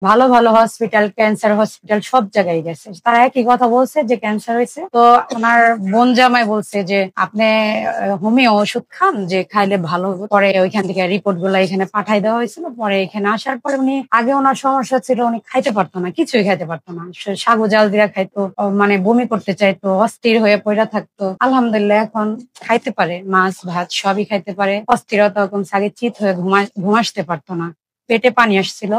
ভালো ভালো hospital, cancer hospital সব জায়গায় গেছে। তারা একই কথা বলছে যে ক্যান্সার হয়েছে। তো ওনার বোন জামাই বলছে যে আপনি হোমিও ওষুধ খান, যে খাইলে ভালো হবে। পরে ওইখান থেকে রিপোর্ট গুলো এখানে পাঠাই দেওয়া হয়েছিল। পরে এখানে আসার পরে উনি, আগে ওনার সমস্যা ছিল উনি খাইতে পারতো না, কিছুই খাইতে পারতো না। সাগু জাল দিয়া খাইতো, মানে বমি করতে চাইতো, অস্থির হয়ে পড়া থাকতো। আলহামদুলিল্লাহ এখন খাইতে পারে, মাছ ভাত সবই খাইতে পারে। অস্থিরতা কমছে, আগে চিত হয়ে ঘুমাসতে পারতো না, পেটে পানি আসছিল।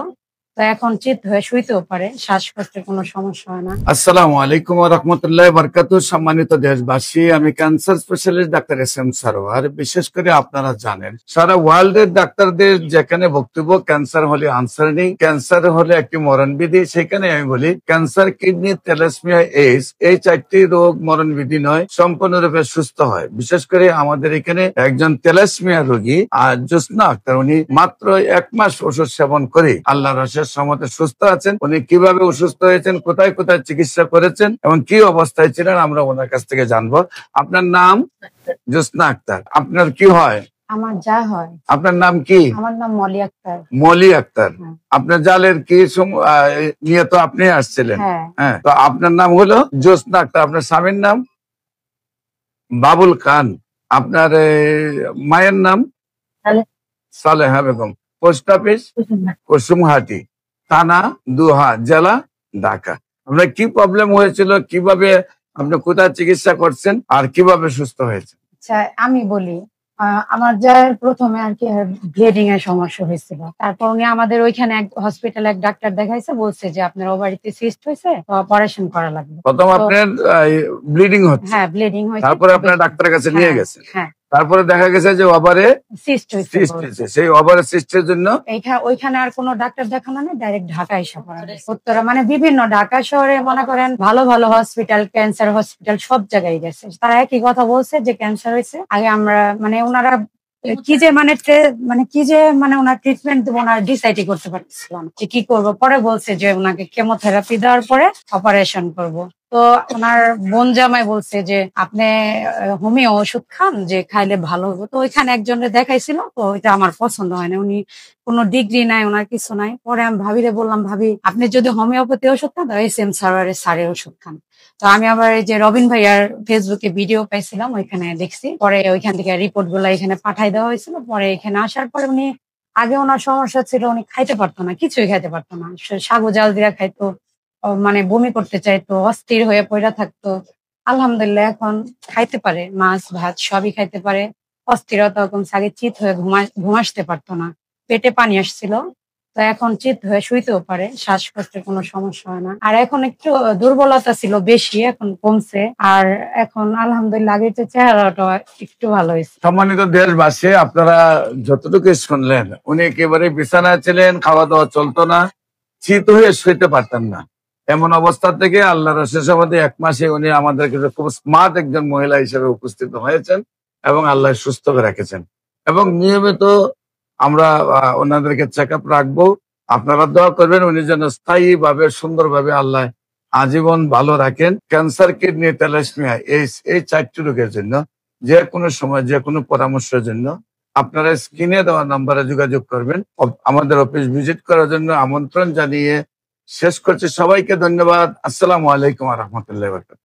তো এখন চিত হয়ে শুইতেও পারে, শ্বাসকষ্টের কোনো সমস্যা হয় না। আসসালামু আলাইকুম ওয়া রাহমাতুল্লাহি ওয়া বারাকাতুহু। সম্মানিত দেশবাসী, আমি cancer specialist doctor SM. Sarwar. বিশেষ করে আপনারা জানেন সারা ওয়ার্ল্ডের ডাক্তারদের যেখানে বক্তব্য ক্যান্সার হলে আনসার নেই, ক্যান্সার হলে একটি মরণবিধি, সেখানে আমি বলি ক্যান্সার, কিডনি, থ্যালাসেমিয়া, এইডস এই 4টি রোগ মরণবিধি নয়, সম্পূর্ণরূপে সুস্থ হয়। বিশেষ করে আমাদের এখানে একজন থ্যালাসেমিয়া রোগী আর জ্যোৎস্না আক্তার, উনি মাত্র 1 মাস ওষুধ সেবন করে আল্লাহর অশেষ রহমতে সুস্থ আছেন। উনি কিভাবে অসুস্থ হয়েছেন, কোথায় কোথায় চিকিৎসা করেছেন এবং কি অবস্থায় ছিলেন, আমরা ওনার কাছ থেকে জানবো। আপনার নাম? জ্যোৎস্না আক্তার। আপনার কি হয়? আমার যা হয়। আপনার নাম কি? আমার নাম মলি আক্তার। মলি আক্তার। আপনার জালের কি নিয়ে তো আপনি আসছিলেন? হ্যাঁ, তো আপনার নাম হলো জ্যোৎস্না আক্তার। আপনার স্বামীর নাম? বাবুল খান। আপনার মায়ের নাম? সালেহা বেগম। Post office? কুসুমহাটি, থানা দুহা, জেলা ঢাকা। আপনার কি প্রবলেম হয়েছিল, কিভাবে আপনি কোথায় চিকিৎসা করছেন আর কিভাবে সুস্থ হয়েছে? আচ্ছা, আমি বলি। আমার যা প্রথমে আর কি ব্লিডিং এর সমস্যা হয়েছিল। তারপর উনি আমাদের ওইখানে এক হসপিটালে এক ডাক্তার দেখাইছে, বলছে যে আপনার ওভারিতে সিস্ট হয়েছে, অপারেশন করা লাগবে। প্রথম আপনার ব্লিডিং হচ্ছে? হ্যাঁ, ব্লিডিং হয়েছে। তারপরে আপনার ডাক্তারের কাছে নিয়ে গেছেন? হ্যাঁ। তারপরে দেখা গেছে যে ওভারে সিস্ট হয়েছে। সেই ওভারে সিস্টের জন্য ওইখানে আর কোনো ডাক্তার দেখানো নেই, ডাইরেক্ট ঢাকা এসে পড়া। উত্তরা মানে বিভিন্ন ঢাকা শহরে মনে করেন ভালো ভালো হসপিটাল, ক্যান্সার হসপিটাল সব জায়গায় গেছে। তারা একই কথা বলছে যে ক্যান্সার হয়েছে। আগে আমরা মানে ওনারা কি যে মানে ওনার ট্রিটমেন্ট দেবো, ওনার ডিসাইডই করতে পারছিলাম যে কি করবো। পরে বলছে যে ওনাকে কেমোথেরাপি দেওয়ার পরে অপারেশন করব। তো ওনার বোন জামাই বলছে যে আপনি হোমিও ওষুধ খান, যে খাইলে ভালো হবে। তো ওইখানে একজনের দেখাইছিল, তো ওইটা আমার পছন্দ হয় না। উনি কোনো ডিগ্রি নাই, ওনার কিছু নাই। পরে আমি ভাবিরে বললাম, ভাবি আপনি যদি হোমিওপ্যাথি ওষুধ খান, এস.এম. সারের ওষুধ খান। তো আমি আবার এই যে রবিন ভাইয়ার ফেসবুকে ভিডিও পাইছিলাম, ওইখানে দেখছি। পরে ওইখান থেকে রিপোর্ট গুলা এখানে পাঠাই দেওয়া হয়েছিল। পরে এখানে আসার পরে উনি, আগে ওনার সমস্যা ছিল উনি খাইতে পারতো না, কিছুই খাইতে পারতো না। সাগু জাল দিয়া খাইতো, মানে বমি করতে চাইতো, অস্থির হয়ে পড়া থাকতো। আলহামদুলিল্লাহ এখন খাইতে পারে, মাছ ভাত সবই খাইতে পারে। অস্থিরতা কমছে, আগে চিত হয়ে ঘুমাসতে পারতো না, পেটে পানি আসছিল। তো এখন চিত হয়ে শুইতেও পারে, শ্বাসকষ্টের কোনো সমস্যা হয় না। আর এখন একটু দুর্বলতা ছিল বেশি, এখন কমছে। আর এখন আলহামদুলিল্লাহ আগের যে চেহারাটা একটু ভালো হয়েছে। সম্মানিত দেশবাসী, আপনারা যতটুকু শুনলেন, উনি একেবারে বিছানায় ছিলেন, খাওয়া দাওয়া চলতো না, চিত হয়ে শুইতে পারতেন না। এমন অবস্থা থেকে আল্লাহর অশেষ রহমতে 1 মাসে উনি আমাদের কাছে খুব স্মার্ট একজন মহিলা হিসেবে উপস্থিত হয়েছেন এবং আল্লাহ সুস্থ করে রেখেছেন। এবং নিয়মিত আমরা ওনাদেরকে চেক আপ রাখবো। আপনারা দোয়া করবেন উনি যেন স্থায়ী ভাবে, সুন্দরভাবে আল্লাহ আজীবন ভালো রাখেন। ক্যান্সার, কিডনি, থ্যালাসেমিয়া এই 4টি রোগের জন্য যে কোনো সময় যে কোনো পরামর্শের জন্য আপনারা স্ক্রিনে দেওয়া নাম্বারে যোগাযোগ করবেন। আমাদের অফিস ভিজিট করার জন্য আমন্ত্রণ জানিয়ে শেষ করছি। সবাইকে ধন্যবাদ। আসসালামু আলাইকুম ওয়া রাহমাতুল্লাহি ওয়া বারাকাতুহু।